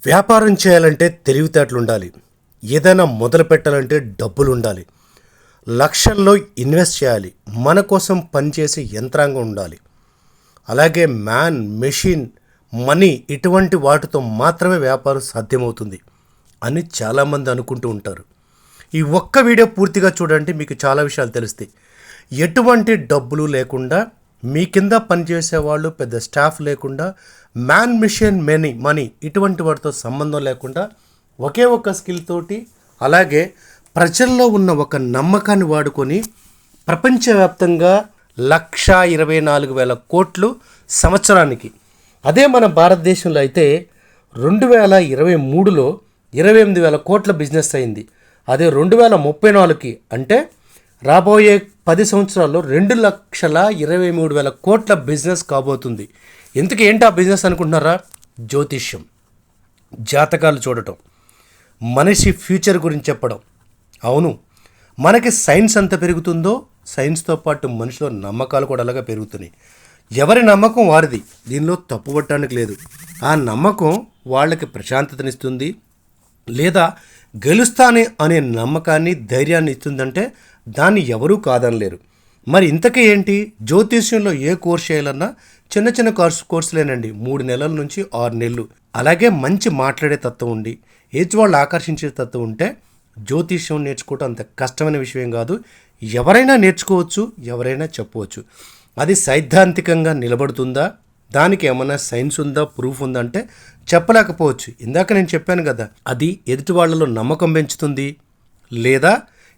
వ్యాపారం చేయాలంటే తెలివితేటలు ఉండాలి. ఏదైనా మొదలు పెట్టాలంటే డబ్బులు ఉండాలి. లక్షల్లో ఇన్వెస్ట్ చేయాలి. మన కోసం పనిచేసే యంత్రాంగం ఉండాలి. అలాగే మ్యాన్, మెషిన్, మనీ ఇటువంటి వాటితో మాత్రమే వ్యాపారం సాధ్యమవుతుంది అని చాలామంది అనుకుంటూ ఉంటారు. ఈ ఒక్క వీడియో పూర్తిగా చూడండి, మీకు చాలా విషయాలు తెలుస్తాయి. ఎటువంటి డబ్బులు లేకుండా, మీ కింద పనిచేసే వాళ్ళు పెద్ద స్టాఫ్ లేకుండా, మ్యాన్, మిషన్, మనీ ఇటువంటి వాటితో సంబంధం లేకుండా ఒకే ఒక స్కిల్ తోటి, అలాగే ప్రజల్లో ఉన్న ఒక నమ్మకాన్ని వాడుకొని ప్రపంచవ్యాప్తంగా 1,24,000 కోట్లు సంవత్సరానికి. అదే మన భారతదేశంలో అయితే 2023లో 28,000 కోట్ల బిజినెస్ అయింది. అదే 2034కి అంటే రాబోయే 10 సంవత్సరాల్లో 2,23,000 కోట్ల బిజినెస్ కాబోతుంది. ఎందుకు ఏంటి ఆ బిజినెస్ అనుకుంటున్నారా? జ్యోతిష్యం, జాతకాలు చూడటం, మనిషి ఫ్యూచర్ గురించి చెప్పడం. అవును, మనకి సైన్స్ ఎంత పెరుగుతుందో సైన్స్తో పాటు మనిషిలో నమ్మకాలు కూడా అలాగే పెరుగుతున్నాయి. ఎవరి నమ్మకం వారిది, దీనిలో తప్పుపట్టడానికి లేదు. ఆ నమ్మకం వాళ్ళకి ప్రశాంతతనిస్తుంది, లేదా గెలుస్తానే అనే నమ్మకాన్ని, ధైర్యాన్ని ఇస్తుందంటే దాన్ని ఎవరూ కాదనలేరు. మరి ఇంతకీ ఏంటి? జ్యోతిష్యంలో ఏ కోర్స్ చేయాలన్నా చిన్న చిన్న కోర్సులేనండి. 3 నెలల నుంచి 6 నెలలు. అలాగే మంచి మాట్లాడే తత్వం ఉండి, ఏజ్ వాళ్ళు ఆకర్షించే తత్వం ఉంటే జ్యోతిష్యం నేర్చుకోవటం అంత కష్టమైన విషయం కాదు. ఎవరైనా నేర్చుకోవచ్చు, ఎవరైనా చెప్పవచ్చు. అది సైద్ధాంతికంగా నిలబడుతుందా, దానికి ఏమైనా సైన్స్ ఉందా, ప్రూఫ్ ఉందా అంటే చెప్పలేకపోవచ్చు. ఇందాక నేను చెప్పాను కదా, అది ఎదుటి వాళ్ళలో నమ్మకం పెంచుతుంది, లేదా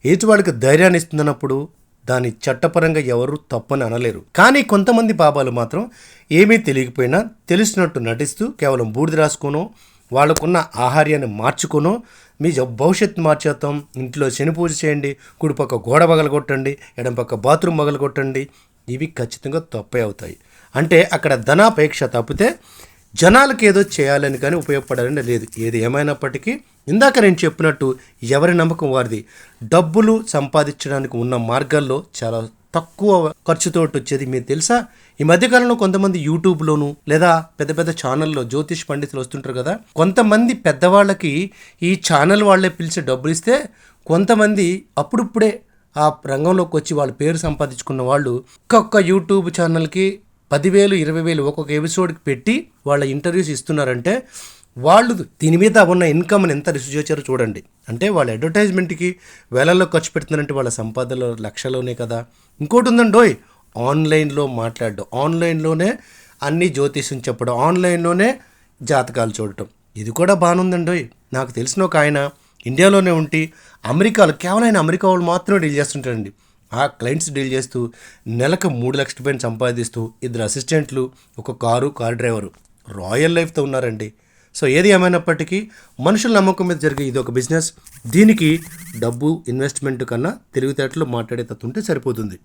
ఎదుటి వాళ్ళకి ధైర్యాన్ని ఇస్తుందన్నప్పుడు దాని చట్టపరంగా ఎవరు తప్పని అనలేరు. కానీ కొంతమంది బాబాలు మాత్రం ఏమీ తెలియకపోయినా తెలిసినట్టు నటిస్తూ కేవలం బూడిద రాసుకోనో, వాళ్ళకున్న ఆహార్యాన్ని మార్చుకోనో మీ భవిష్యత్తు మార్చేద్దాం, ఇంట్లో శని పూజ చేయండి, కుడిపక్క గోడ పగలగొట్టండి, ఎడంపక్క బాత్రూమ్ పగలగొట్టండి, ఇవి ఖచ్చితంగా తప్పే అవుతాయి. అంటే అక్కడ ధనాపేక్ష తప్పితే జనాలకు ఏదో చేయాలని కానీ ఉపయోగపడాలని లేదు. ఏది ఏమైనప్పటికీ ఇందాక నేను చెప్పినట్టు ఎవరి నమ్మకం వారిది. డబ్బులు సంపాదించడానికి ఉన్న మార్గాల్లో చాలా తక్కువ ఖర్చుతో వచ్చేది మీకు తెలుసా? ఈ మధ్యకాలంలో కొంతమంది యూట్యూబ్లోను లేదా పెద్ద పెద్ద ఛానల్లో జ్యోతిష్ పండితులు వస్తుంటారు కదా, కొంతమంది పెద్దవాళ్ళకి ఈ ఛానల్ వాళ్ళే పిలిచి డబ్బులు ఇస్తే, కొంతమంది అప్పుడిప్పుడే ఆ రంగంలోకి వచ్చి వాళ్ళ పేరు సంపాదించుకున్న వాళ్ళు ఒక్కొక్క యూట్యూబ్ ఛానల్కి 10,000, 20,000 ఒక్కొక్క ఎపిసోడ్కి పెట్టి వాళ్ళ ఇంటర్వ్యూస్ ఇస్తున్నారంటే వాళ్ళు దీని మీద ఉన్న ఇన్కమ్ని ఎంత రిసీవ్ చేశారో చూడండి. అంటే వాళ్ళ అడ్వర్టైజ్మెంట్కి వేలల్లో ఖర్చు పెడుతున్నారంటే వాళ్ళ సంపాదనలో లక్షలోనే కదా. ఇంకోటి ఉందండోయ్, ఆన్లైన్లో మాట్లాడడం, ఆన్లైన్లోనే అన్ని జ్యోతిష్యం చెప్పడం, ఆన్లైన్లోనే జాతకాలు చూడటం, ఇది కూడా బాగుందండోయ్. నాకు తెలిసిన ఒక ఆయన ఇండియాలోనే ఉండి అమెరికాలో, కేవలం ఆయన అమెరికా వాళ్ళు మాత్రమే డీల్ చేస్తుంటారండి. ఆ క్లయింట్స్ డీల్ చేస్తూ నెలకు 3 లక్షల రూపాయలు సంపాదిస్తూ 2 అసిస్టెంట్లు, ఒక కారు డ్రైవరు, రాయల్ లైఫ్తో ఉన్నారండి. సో ఏది ఏమైనప్పటికీ మనుషుల నమ్మకం మీద జరిగే ఇది ఒక బిజినెస్. దీనికి డబ్బు, ఇన్వెస్ట్మెంట్ కన్నా తెలివితేటలు, మాట్లాడే తత్వం ఉంటే సరిపోతుంది.